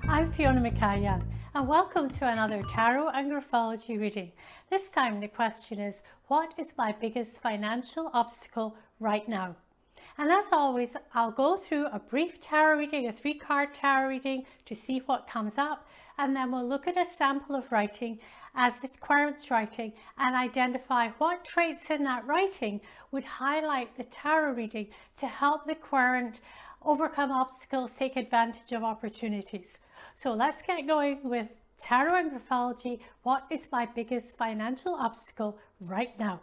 I'm Fiona MacKay, and welcome to another Tarot and Graphology reading. This time the question is, what is my biggest financial obstacle right now? And as always, I'll go through a brief tarot reading, a 3-card tarot reading to see what comes up, and then we'll look at a sample of writing as it's Querent's writing and identify what traits in that writing would highlight the tarot reading to help the Querent overcome obstacles, take advantage of opportunities. So let's get going with Tarot and Graphology. What is my biggest financial obstacle right now?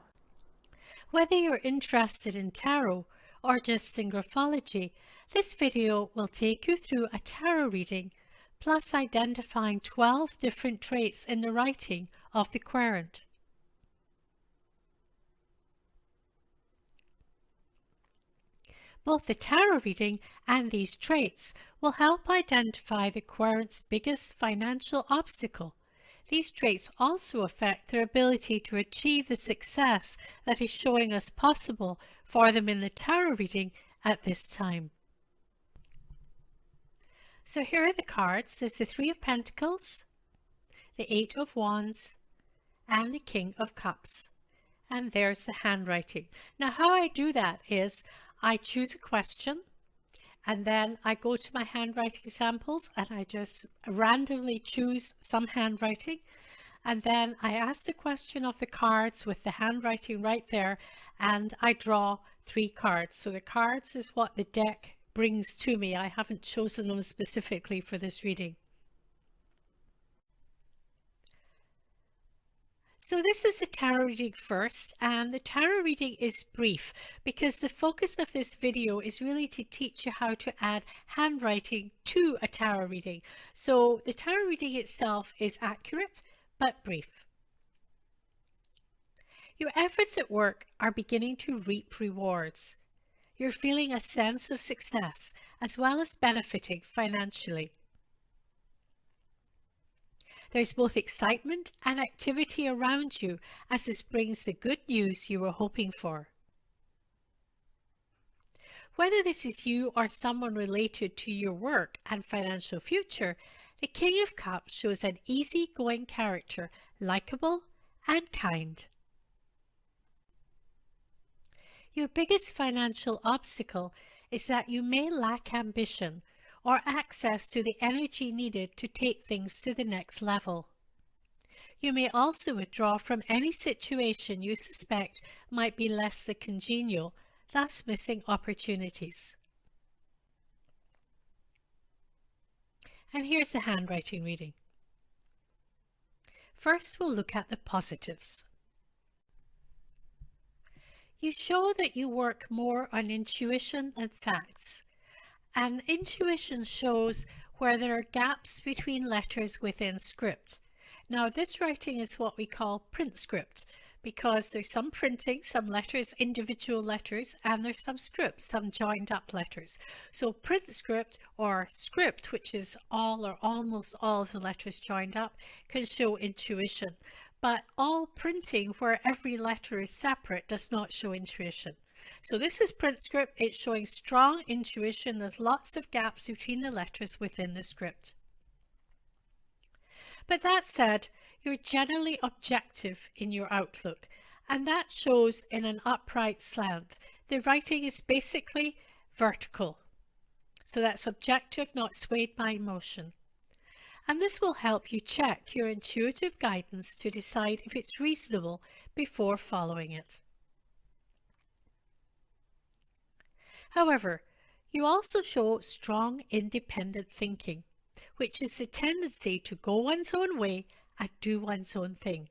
Whether you're interested in tarot or just in graphology, this video will take you through a tarot reading, plus identifying 12 different traits in the writing of the Querent. Both the tarot reading and these traits will help identify the Querent's biggest financial obstacle. These traits also affect their ability to achieve the success that is showing us possible for them in the tarot reading at this time. So here are the cards. There's the 3 of Pentacles, the 8 of Wands, and the King of Cups. And there's the handwriting. Now how I do that is I choose a question and then I go to my handwriting samples and I just randomly choose some handwriting, and then I ask the question of the cards with the handwriting right there, and I draw 3 cards. So the cards is what the deck brings to me. I haven't chosen them specifically for this reading. So this is the tarot reading first, and the tarot reading is brief because the focus of this video is really to teach you how to add handwriting to a tarot reading. So the tarot reading itself is accurate but brief. Your efforts at work are beginning to reap rewards. You're feeling a sense of success as well as benefiting financially. There's both excitement and activity around you as this brings the good news you were hoping for. Whether this is you or someone related to your work and financial future, the King of Cups shows an easygoing character, likable and kind. Your biggest financial obstacle is that you may lack ambition or access to the energy needed to take things to the next level. You may also withdraw from any situation you suspect might be less than congenial, thus missing opportunities. And here's the handwriting reading. First, we'll look at the positives. You show that you work more on intuition than facts. And intuition shows where there are gaps between letters within script. Now this writing is what we call print script because there's some printing, some letters, individual letters, and there's some script, some joined up letters. So print script or script, which is all or almost all of the letters joined up, can show intuition. But all printing where every letter is separate does not show intuition. So this is print script. It's showing strong intuition. There's lots of gaps between the letters within the script. But that said, you're generally objective in your outlook, and that shows in an upright slant. The writing is basically vertical. So that's objective, not swayed by emotion. And this will help you check your intuitive guidance to decide if it's reasonable before following it. However, you also show strong independent thinking, which is the tendency to go one's own way and do one's own thing.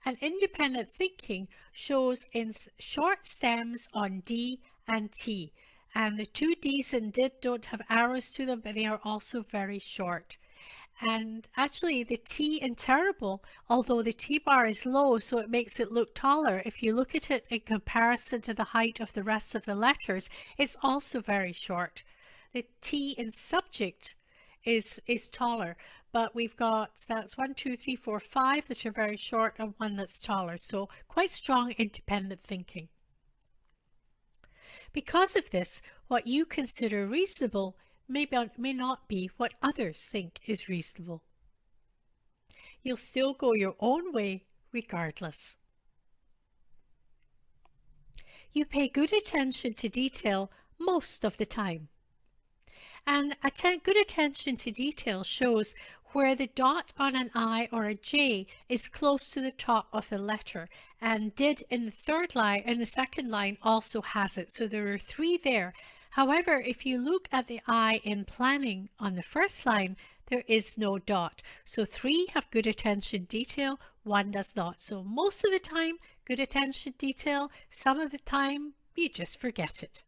And independent thinking shows in short stems on D and T. And the 2 D's in did don't have arrows to them, but they are also very short. And actually the T in terrible, although the T bar is low, so it makes it look taller, if you look at it in comparison to the height of the rest of the letters, it's also very short. The T in subject is taller, but we've got, that's 1, 2, 3, 4, 5 that are very short and 1 that's taller. So quite strong independent thinking. Because of this, what you consider reasonable may not be what others think is reasonable. You'll still go your own way regardless. You pay good attention to detail most of the time. And good attention to detail shows where the dot on an I or a J is close to the top of the letter, and did in the second line also has it. So there are 3 there. However, if you look at the I in planning on the first line, there is no dot. So 3 have good attention detail, 1 does not. So most of the time, good attention detail. Some of the time, you just forget it.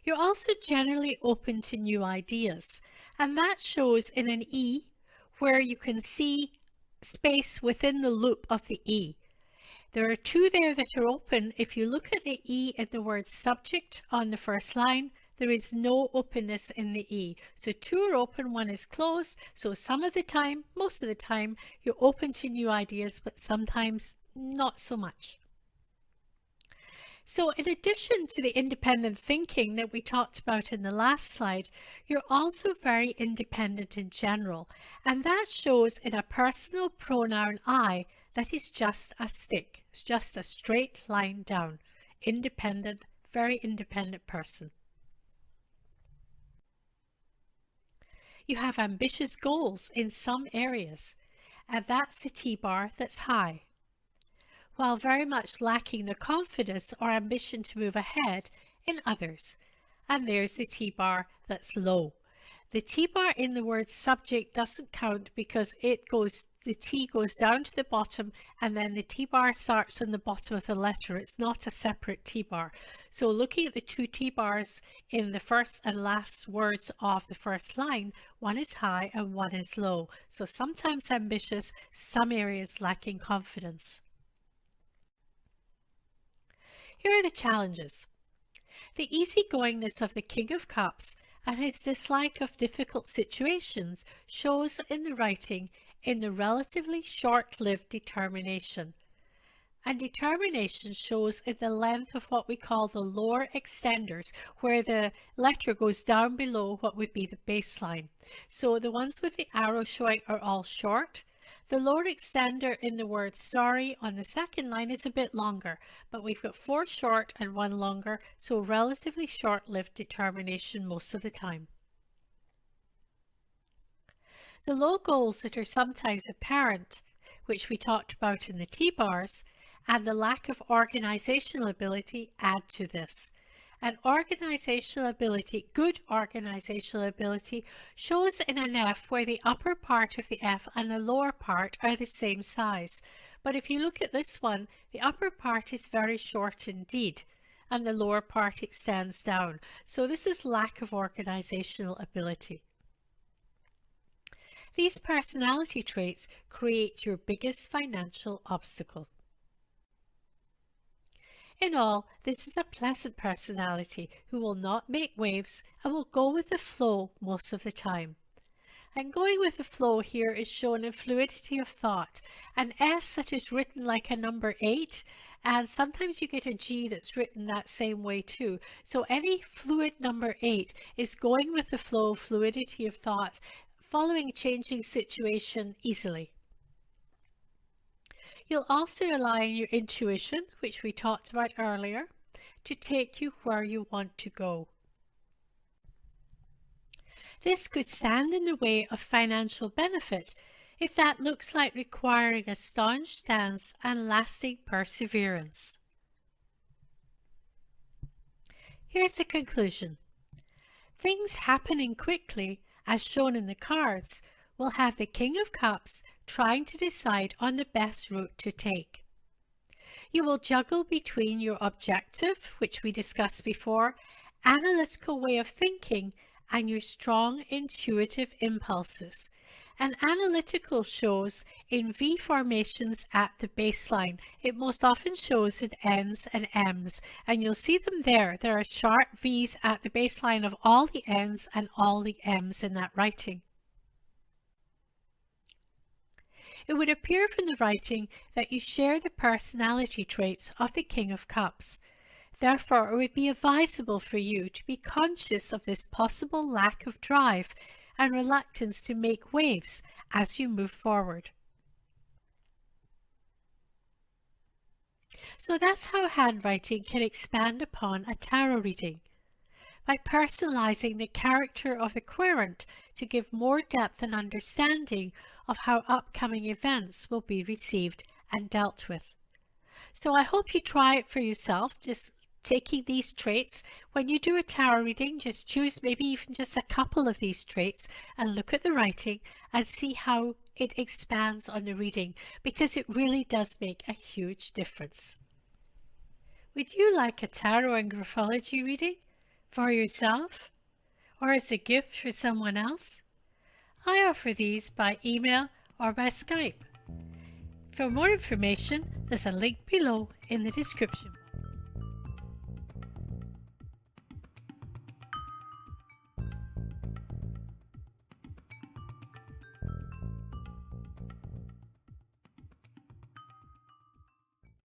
You're also generally open to new ideas, and that shows in an E, where you can see space within the loop of the E. There are 2 there that are open. If you look at the E in the word subject on the first line, there is no openness in the E. So 2 are open, 1 is closed. So some of the time, most of the time, you're open to new ideas, but sometimes not so much. So in addition to the independent thinking that we talked about in the last slide, you're also very independent in general, and that shows in a personal pronoun I that is just a stick. It's just a straight line down. Independent, very independent person. You have ambitious goals in some areas, and that's the T-bar that's high, while very much lacking the confidence or ambition to move ahead in others. And there's the T-bar that's low. The T-bar in the word subject doesn't count because the T goes down to the bottom and then the T-bar starts on the bottom of the letter. It's not a separate T-bar. So looking at the 2 T-bars in the first and last words of the first line, 1 is high and 1 is low. So sometimes ambitious, some areas lacking confidence. Here are the challenges. The easygoingness of the King of Cups and his dislike of difficult situations shows in the writing in the relatively short-lived determination. And determination shows in the length of what we call the lower extenders, where the letter goes down below what would be the baseline. So the ones with the arrow showing are all short. The lower extender in the word sorry on the second line is a bit longer, but we've got 4 short and 1 longer, so relatively short-lived determination most of the time. The low goals that are sometimes apparent, which we talked about in the T-bars, and the lack of organizational ability add to this. And organizational ability, good organizational ability, shows in an F where the upper part of the F and the lower part are the same size. But if you look at this one, the upper part is very short indeed, and the lower part extends down. So this is lack of organizational ability. These personality traits create your biggest financial obstacle. In all, this is a pleasant personality who will not make waves and will go with the flow most of the time. And going with the flow here is shown in fluidity of thought, an S that is written like a number 8, and sometimes you get a G that's written that same way too. So any fluid number 8 is going with the flow, fluidity of thought, following a changing situation easily. You'll also rely on your intuition, which we talked about earlier, to take you where you want to go. This could stand in the way of financial benefit if that looks like requiring a staunch stance and lasting perseverance. Here's the conclusion. Things happening quickly, as shown in the cards, will have the King of Cups trying to decide on the best route to take. You will juggle between your objective, which we discussed before, analytical way of thinking, and your strong intuitive impulses. And analytical shows in V formations at the baseline. It most often shows in N's and M's, and you'll see them there. There are sharp V's at the baseline of all the N's and all the M's in that writing. It would appear from the writing that you share the personality traits of the King of Cups. Therefore, it would be advisable for you to be conscious of this possible lack of drive and reluctance to make waves as you move forward. So that's how handwriting can expand upon a tarot reading, by personalizing the character of the querent to give more depth and understanding of how upcoming events will be received and dealt with. So I hope you try it for yourself, just taking these traits. When you do a tarot reading, just choose maybe even just a couple of these traits and look at the writing and see how it expands on the reading, because it really does make a huge difference. Would you like a tarot and graphology reading for yourself or as a gift for someone else? I offer these by email or by Skype. For more information, there's a link below in the description.